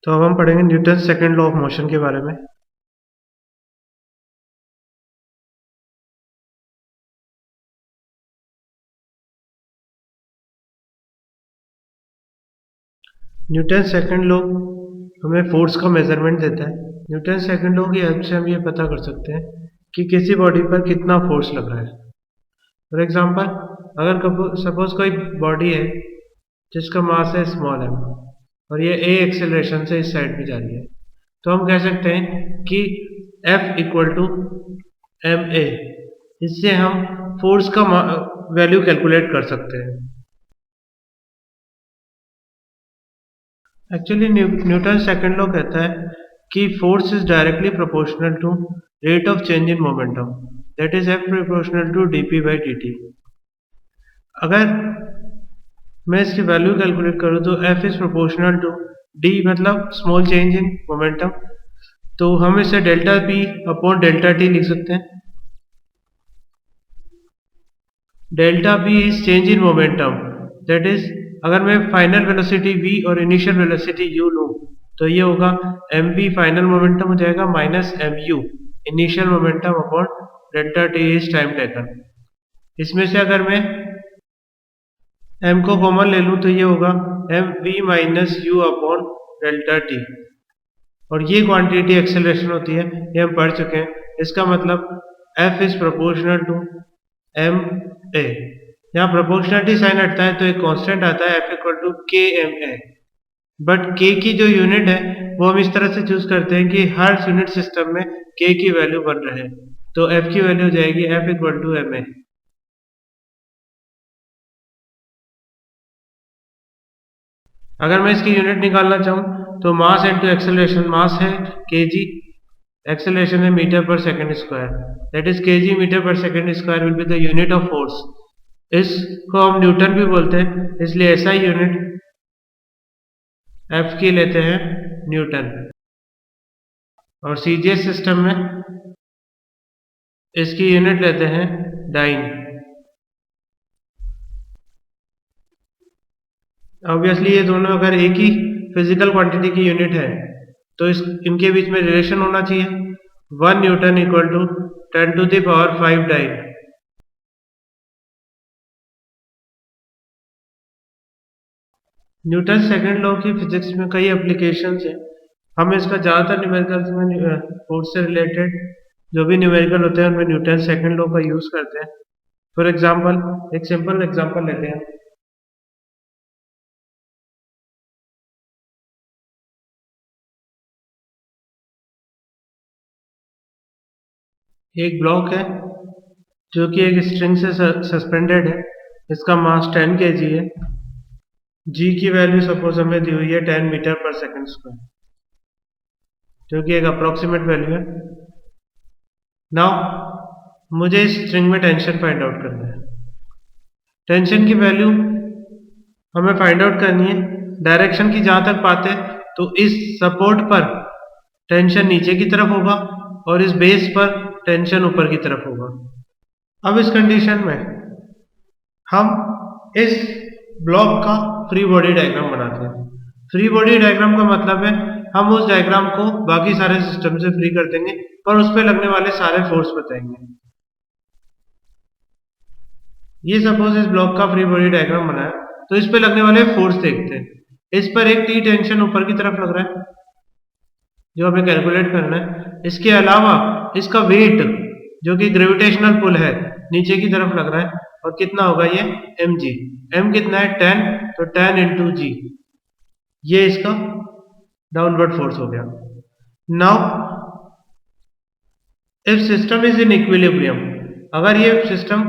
तो अब हम पढ़ेंगे Newton second law of motion के बारे में। न्यूटन सेकंड लॉ हमें फोर्स का मेजरमेंट देता है। न्यूटन सेकंड लॉ की हेल्प से हम ये पता कर सकते हैं कि किसी बॉडी पर कितना फोर्स लग रहा है। फॉर एग्जांपल, अगर सपोज कोई बॉडी है जिसका मास है स्मॉल एम और ये ए एक्सेलरेशन से इस साइड पे जा रही है, तो हम कह सकते हैं कि F equal to M A. इससे हम फोर्स का वैल्यू कैलकुलेट कर सकते हैं। एक्चुअली न्यूटन सेकंड लॉ कहता है कि force is directly proportional to rate of change in momentum, that is F proportional to dp by dt। अगर मैं इसकी वैल्यू कैलकुलेट करूं तो f is proportional to d मतलब स्मॉल चेंज इन मोमेंटम, तो हम इसे delta p upon delta t लिख सकते हैं। Delta p is change in momentum, that is अगर मैं फाइनल वेलोसिटी v और इनिशियल वेलोसिटी u लूं तो ये होगा mv फाइनल मोमेंटम हो जाएगा minus mu initial momentum upon delta t is time taken. इसमें से अगर मैं m को कॉमन ले लूं तो ये होगा mv minus u upon delta t, और ये क्वांटिटी एक्सेलरेशन होती है, ये हम पढ़ चुके हैं। इसका मतलब f is proportional to M A. यहाँ प्रोपोर्शनलिटी साइन हटता है तो एक कांस्टेंट आता है f इक्वल टू के एम ए, बट k की जो यूनिट है वो हम इस तरह से चूज करते हैं कि हर यूनिट सिस्टम में k की वैल्यू बन रहे, तो f की वैल्यू हो जाएगी f equal to M A. अगर मैं इसकी यूनिट निकालना चाहूँ तो मास इंटू एक्सेलरेशन, मास है kg, एक्सेलरेशन है metre per second square, that is kg metre per second square will be the unit of force. इसको हम न्यूटन भी बोलते हैं, इसलिए ऐसा ही यूनिट F की लेते हैं न्यूटन, और सीजीएस सिस्टम में इसकी यूनिट लेते हैं डाइन। ऑब्वियसली ये दोनों अगर एक ही फिजिकल क्वांटिटी की यूनिट है तो इनके बीच में रिलेशन होना चाहिए, 1 newton equal to 10 to the power 5 dyne. Newton second law की फिजिक्स में कई एप्लीकेशंस हैं। हम इसका ज़्यादातर न्यूमेरिकल्स में फोर्स से रिलेटेड जो भी न्यूमेरिकल होते हैं उनमें न्यूटन सेकंड लॉ का यूज़ करते हैं। फॉर एग्जांपल, एक सिंपल एग्जांपल लेते हैं। एक ब्लॉक है जो कि एक स्ट्रिंग से सस्पेंडेड है, इसका मास 10 kg है, g की वैल्यू सपोज हमें दी हुई है 10 मीटर पर सेकंड स्क्वायर, जो कि एक अप्रोक्सीमेट वैल्यू है। नाउ मुझे इस स्ट्रिंग में टेंशन फाइंड आउट करना है। टेंशन की वैल्यू हमें फाइंड आउट करनी है। डायरेक्शन की जहां तक पाते तो इस सपोर्ट पर टेंशन नीचे की तरफ होगा और इस बेस पर टेंशन ऊपर की तरफ होगा। अब इस कंडीशन में हम इस ब्लॉक का फ्री बॉडी डायग्राम बनाते हैं। फ्री बॉडी डायग्राम का मतलब है हम उस डायग्राम को बाकी सारे सिस्टम से फ्री कर देंगे और उस पर लगने वाले सारे फोर्स बताएंगे। ये सपोज इस ब्लॉक का फ्री बॉडी डायग्राम बनाया तो इस पे लगने वाले फोर्स देखते हैं। इस पर एक टी टेंशन ऊपर की तरफ लग रहा है जो हमें कैलकुलेट करना है। इसके अलावा इसका वेट जो कि ग्रेविटेशनल पुल है नीचे की तरफ लग रहा है, और कितना होगा ये mg। m कितना है 10, तो 10 इंटू जी, ये इसका डाउनवर्ड फोर्स हो गया। Now if system is in equilibrium, अगर ये सिस्टम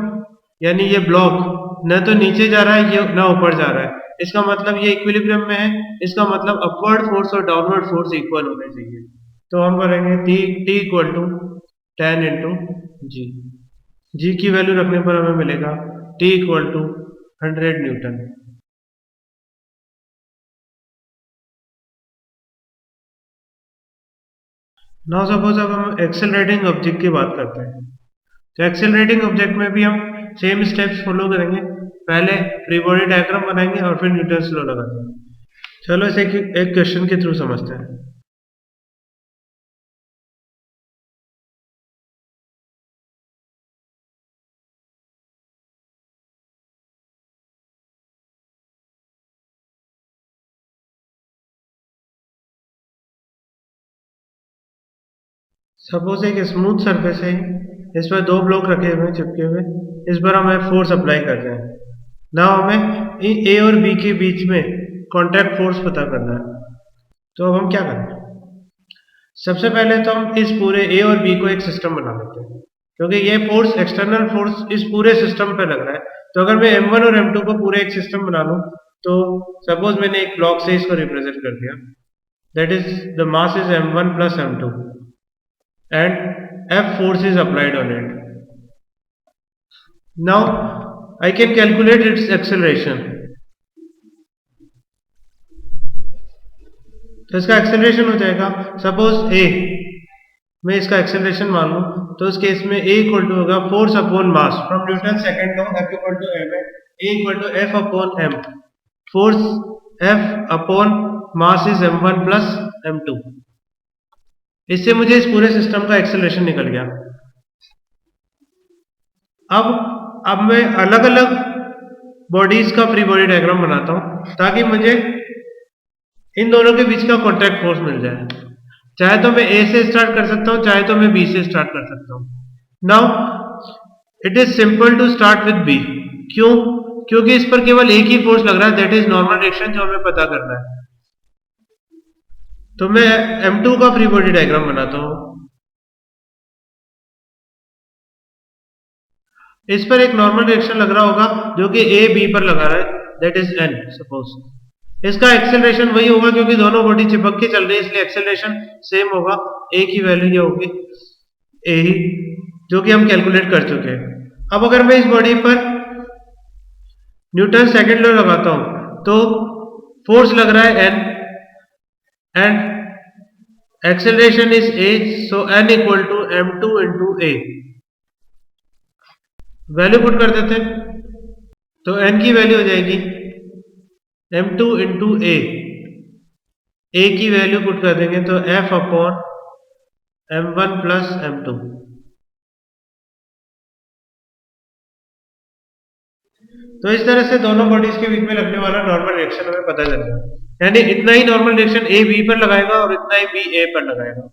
यानी ये ब्लॉक न तो नीचे जा रहा है ये न ऊपर जा रहा है, इसका मतलब ये इक्विलिब्रियम में है, इसका मतलब अपवर्ड फोर्स और डाउनवर्ड फोर्स इक्वल होने चाहिए। तो हम करेंगे T equal to 10 into G. G की वैल्यू रखने पर हमें मिलेगा T equal to 100 newton. Now suppose अब हम एक्सेलरेटिंग ऑब्जेक्ट की बात करते हैं, तो एक्सेलरेटिंग ऑब्जेक्ट में भी हम सेम स्टेप्स फॉलो करेंगे। पहले फ्री बॉडी डायग्राम बनाएंगे और फिर न्यूटन्स लॉ लगाएंगे। चलो इसे एक क्वेश्चन के थ्रू समझते हैं। सपोज एक स्मूथ सरफेस है, इस पर दो ब्लॉक रखे हुए चिपके हुए, इस पर हमें फोर्स अप्लाई कर रहे हैं। ना हमें ए और बी के बीच में कॉन्टैक्ट फोर्स पता करना है। तो अब हम क्या करें? सबसे पहले तो हम इस पूरे ए और बी को एक सिस्टम बना लेते हैं, क्योंकि ये फोर्स एक्सटर्नल फोर्स इस पूरे सिस्टम पे लग रहा है। तो अगर मैं M1 और M2 को पूरे एक सिस्टम बना लूं, तो सपोज मैंने एक ब्लॉक से इसको रिप्रेजेंट कर दिया, that is the mass is M1 plus M2 and F force is applied on it. Now I can calculate its acceleration. तो इसका एक्सेलरेशन हो जाएगा, सपोज ए मैं इसका एक्सेलरेशन मान लूं, तो उस केस में ए इक्वल टू होगा force upon mass from Newton second law, F equal to M है, a equal to F upon M, force F upon mass is M1 plus M2। इससे मुझे इस पूरे सिस्टम का एक्सेलरेशन निकल गया। अब मैं अलग अलग बॉडीज का फ्री बॉडी डायग्राम बनाता हूं, ताकि मुझे इन दोनों के बीच का कॉन्ट्रैक्ट फोर्स मिल जाए। चाहे तो मैं ए से स्टार्ट कर सकता हूं, चाहे तो मैं बी से स्टार्ट कर सकता हूं। Now it is simple to start with B. क्यों? क्योंकि इस पर केवल एक ही फोर्स लग रहा है, दैट इज नॉर्मल डायरेक्शन, जो हमें पता करना है। तो मैं M2 का फ्री बॉडी डायग्राम बनाता हूं। इस पर एक नॉर्मल डायरेक्शन लग रहा होगा, जो कि ए बी पर लगा रहा है, दैट इज n सपोज। इसका एक्सेलरेशन वही होगा, क्योंकि दोनों बॉडी चिपक के चल रही है, इसलिए एक्सेलरेशन सेम होगा, ए की वैल्यू क्या होगी, ए ही, जो कि हम कैलकुलेट कर चुके हैं। अब अगर मैं इस बॉडी पर न्यूटन सेकंड लॉ लगाता हूं, तो फोर्स लग रहा है n and acceleration is a, so n equal to m2 into a। Value put कर देते हैं, तो n की वैल्यू हो जाएगी m2 इंटू a की वैल्यू पुट कर देंगे तो f upon m1 plus m2। तो इस तरह से दोनों बॉडीज के बीच में लगने वाला नॉर्मल डायरेक्शन हमें पता चल जाएगा, यानी इतना ही नॉर्मल डायरेक्शन ए बी पर लगाएगा और इतना ही बी ए पर लगाएगा।